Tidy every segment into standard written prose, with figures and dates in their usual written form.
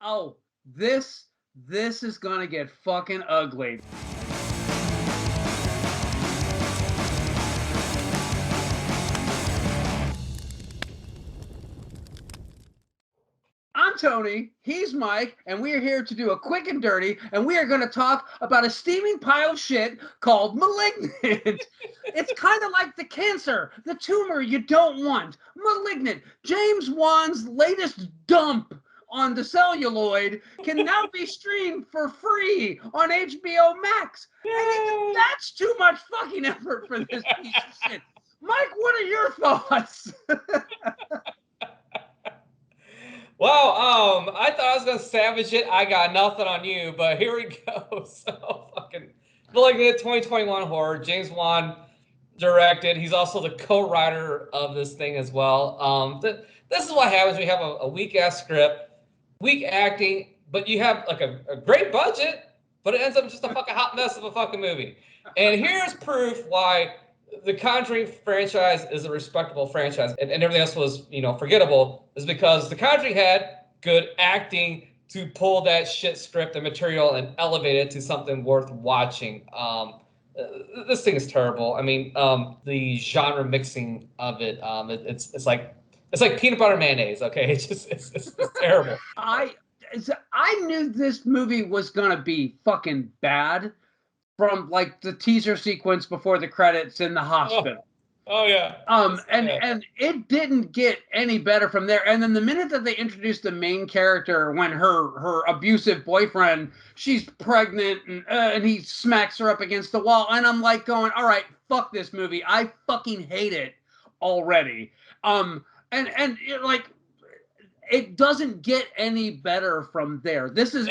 Oh, this is gonna get fucking ugly. I'm Tony, he's Mike, and we are here to do a quick and dirty, and we are going to talk about a steaming pile of shit called Malignant. It's kind of like the cancer, the tumor you don't want. Malignant, James Wan's latest dump on the celluloid, can now be streamed for free on HBO Max. And even that's too much fucking effort for this piece of shit. Mike, what are your thoughts? Well, I thought I was gonna savage it. I got nothing on you, but here we go. So fucking Malignant 2021 horror. James Wan directed. He's also the co-writer of this thing as well. This is what happens when you have a weak ass script, weak acting, but you have like a great budget, but it ends up just a fucking hot mess of a fucking movie. And here's proof why the Conjuring franchise is a respectable franchise, and everything else was, forgettable, is because the Conjuring had good acting to pull that shit script and material and elevate it to something worth watching. This thing is terrible. I mean, the genre mixing of it, it's like peanut butter mayonnaise. Okay, it's terrible. I knew this movie was gonna be fucking bad from like the teaser sequence before the credits in the hospital. Oh yeah. And it didn't get any better from there. And then the minute that they introduced the main character, when her abusive boyfriend, she's pregnant, and he smacks her up against the wall, and I'm like going, all right, fuck this movie. I fucking hate it already. And like, it doesn't get any better from there. This is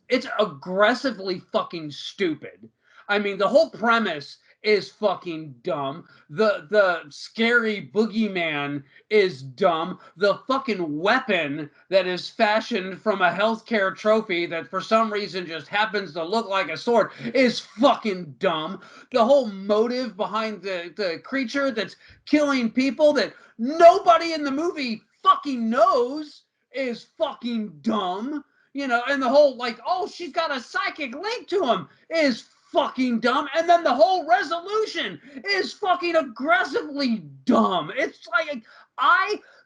it's aggressively fucking stupid. I mean, the whole premise is fucking dumb. The scary boogeyman is dumb. The fucking weapon that is fashioned from a healthcare trophy that for some reason just happens to look like a sword is fucking dumb. The whole motive behind the creature that's killing people that nobody in the movie fucking knows is fucking dumb. And the whole like, oh, she's got a psychic link to him is fucking dumb. And then the whole resolution is fucking aggressively dumb. It's like,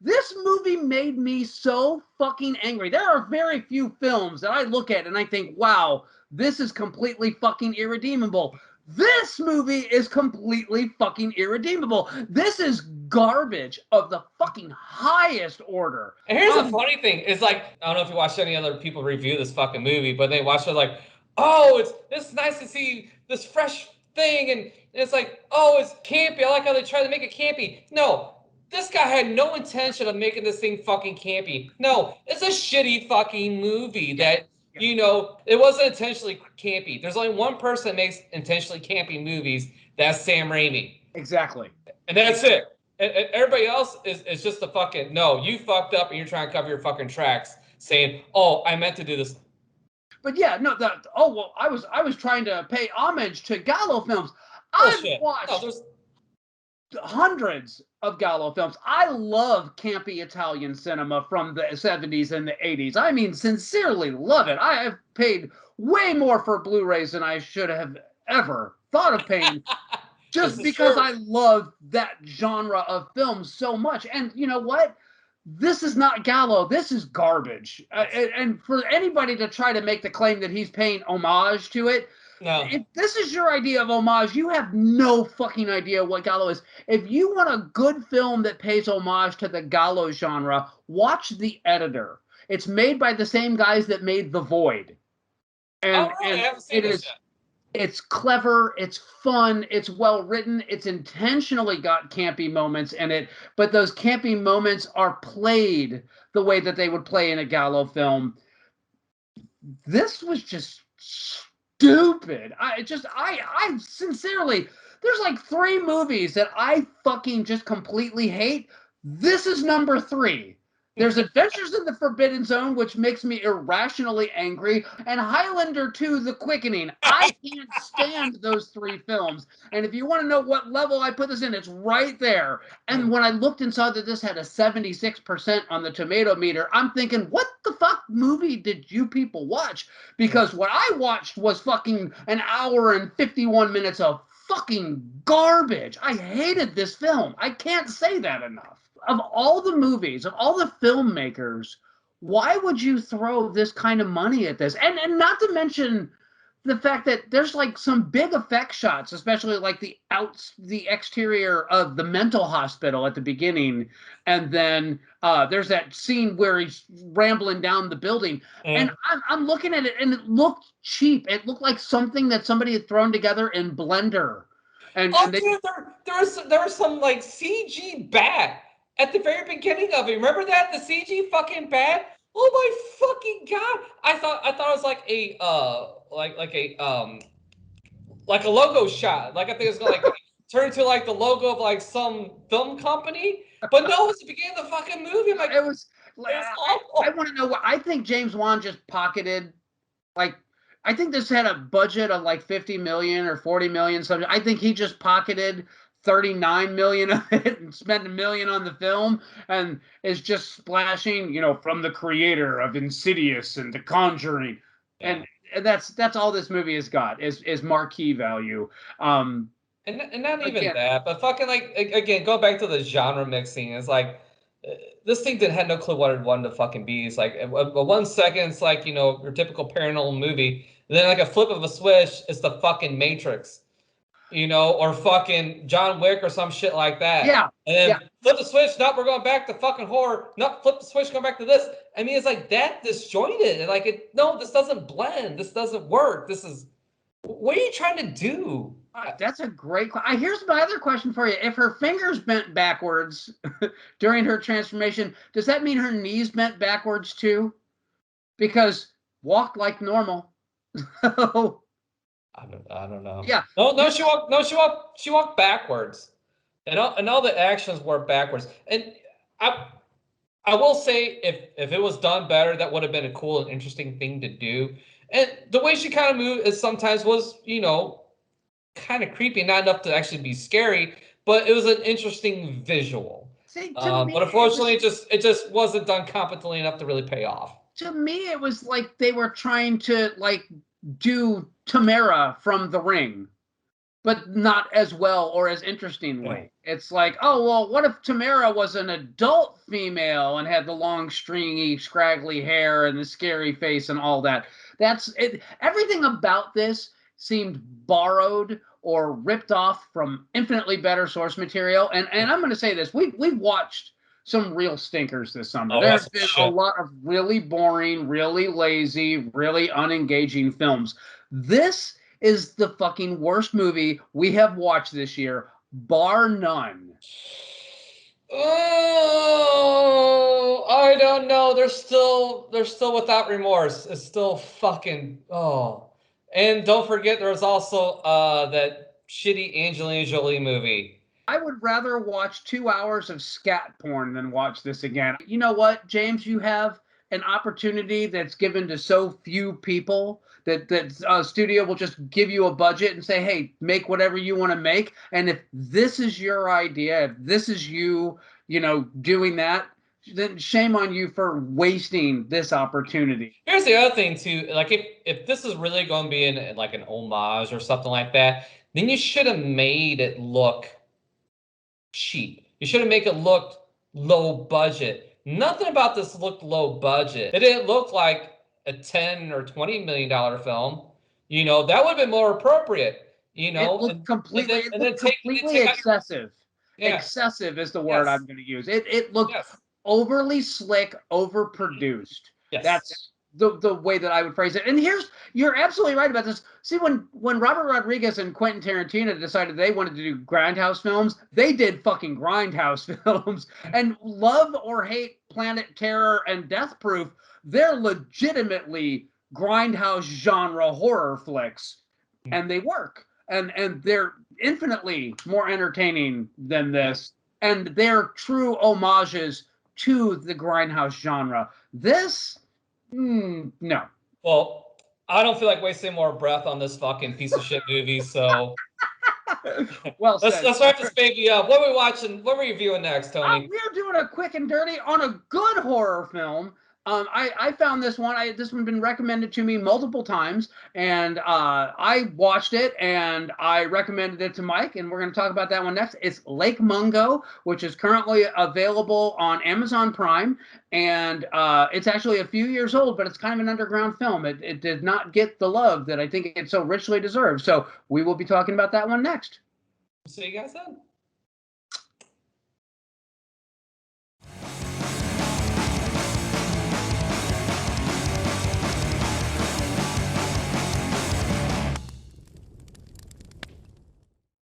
this movie made me so fucking angry. There are very few films that I look at and I think, wow, this is completely fucking irredeemable. This movie is completely fucking irredeemable. This is garbage of the fucking highest order. And here's the funny thing: is like, I don't know if you watched any other people review this fucking movie, but they watched it like, oh, it's nice to see this fresh thing, and it's like, oh, it's campy. I like how they try to make it campy. No, this guy had no intention of making this thing fucking campy. No, it's a shitty fucking movie that. It wasn't intentionally campy. There's only one person that makes intentionally campy movies. That's Sam Raimi. Exactly. And that's it. And everybody else is just a fucking, no, you fucked up and you're trying to cover your fucking tracks saying, oh, I meant to do this. But yeah, no, I was trying to pay homage to Gallo films. Bullshit. I've watched hundreds of Gallo films. I love campy Italian cinema from the 70s and the 80s. I mean, sincerely love it. I have paid way more for Blu-rays than I should have ever thought of paying just because I love that genre of film so much. And you know what? This is not Gallo. This is garbage. And for anybody to try to make the claim that he's paying homage to it, no. If this is your idea of homage, you have no fucking idea what Gallo is. If you want a good film that pays homage to the Gallo genre, watch The Editor. It's made by the same guys that made The Void. And it's clever, it's fun, it's well written, it's intentionally got campy moments in it, but those campy moments are played the way that they would play in a Gallo film. This was just stupid. I sincerely, there's like 3 movies that I fucking just completely hate. This is number 3. There's Adventures in the Forbidden Zone, which makes me irrationally angry, and Highlander 2, The Quickening. I can't stand those three films. And if you want to know what level I put this in, it's right there. And when I looked and saw that this had a 76% on the tomato meter, I'm thinking, what the fuck movie did you people watch? Because what I watched was fucking an hour and 51 minutes of fucking garbage. I hated this film. I can't say that enough. Of all the movies, of all the filmmakers, why would you throw this kind of money at this? And not to mention the fact that there's like some big effect shots, especially like the exterior of the mental hospital at the beginning, and then there's that scene where he's rambling down the building, and I'm looking at it, and it looked cheap. It looked like something that somebody had thrown together in Blender. And Oh, they, dude, there was some like CG bat at the very beginning of it. Remember that, the CG fucking bat? Oh my fucking god! I thought it was like a like a logo shot. Like I think it's gonna like turn into like the logo of like some film company. But no, it's the beginning of the fucking movie. I'm like, it was awful. I want to know what I think James Wan just pocketed. Like, I think this had a budget of like 50 million or 40 million something. I think he just pocketed 39 million of it and spent $1 million on the film, and is just splashing, from the creator of Insidious and The Conjuring. Yeah. And that's all this movie has got is marquee value. And not even Again, that, but fucking like again, go back to the genre mixing. It's like this thing that had no clue what it wanted to fucking be. It's like 1 second, it's like your typical paranormal movie. And then like a flip of a switch, it's the fucking Matrix, or fucking John Wick or some shit like that. yeah, And then yeah. flip the switch. Nope, we're going back to fucking horror. Nope, flip the switch, going back to this. I mean, it's like that disjointed. And like no, this doesn't blend. This doesn't work. This is what are you trying to do? That's a great question. Here's my other question for you. If her fingers bent backwards during her transformation, does that mean her knees bent backwards too? Because walk like normal. I don't know. Yeah. No, she walked backwards. And all the actions were backwards. And I will say if it was done better, that would have been a cool and interesting thing to do. And the way she kind of moved is sometimes was, kind of creepy, not enough to actually be scary, but it was an interesting visual. See, to me, But unfortunately, it just wasn't done competently enough to really pay off. To me, it was like they were trying to like do Tamara from The Ring, but not as well or as interestingly. Yeah. It's like, oh, well, what if Tamara was an adult female and had the long, stringy, scraggly hair and the scary face and all that? That's it. Everything about this seemed borrowed or ripped off from infinitely better source material. And I'm going to say this: we've watched some real stinkers this summer. There's been a lot of really boring, really lazy, really unengaging films. This is the fucking worst movie we have watched this year, bar none. Oh, I don't know. They're still without remorse. It's still fucking And don't forget, there was also that shitty Angelina Jolie movie. I would rather watch 2 hours of scat porn than watch this again. You know what, James? You have an opportunity that's given to so few people that studio will just give you a budget and say, hey, make whatever you want to make. And if this is your idea, if this is you, doing that, then shame on you for wasting this opportunity. Here's the other thing too. Like if this is really going to be like an homage or something like that, then you should have made it look cheap. You should have made it look low budget. Nothing about this looked low budget. It didn't look like a $10 or $20 million film. That would have been more appropriate. It looked completely excessive. Yeah. Excessive is the word I'm going to use. It looked overly slick, overproduced. Yes. That's the way that I would phrase it. And you're absolutely right about this. See, when Robert Rodriguez and Quentin Tarantino decided they wanted to do grindhouse films, they did fucking grindhouse films. And love or hate Planet Terror and Death Proof, they're legitimately grindhouse genre horror flicks, and they work. And they're infinitely more entertaining than this. And they're true homages to the grindhouse genre. This, no. Well, I don't feel like wasting more breath on this fucking piece of shit movie, so Well let's said. wrap this baby up. What are we watching? What are we reviewing next, Tony? We are doing a quick and dirty on a good horror film. I found this one. This one's been recommended to me multiple times, and I watched it and I recommended it to Mike, and we're going to talk about that one next. It's Lake Mungo, which is currently available on Amazon Prime, and it's actually a few years old, but it's kind of an underground film. It did not get the love that I think it so richly deserves. So we will be talking about that one next. See you guys then.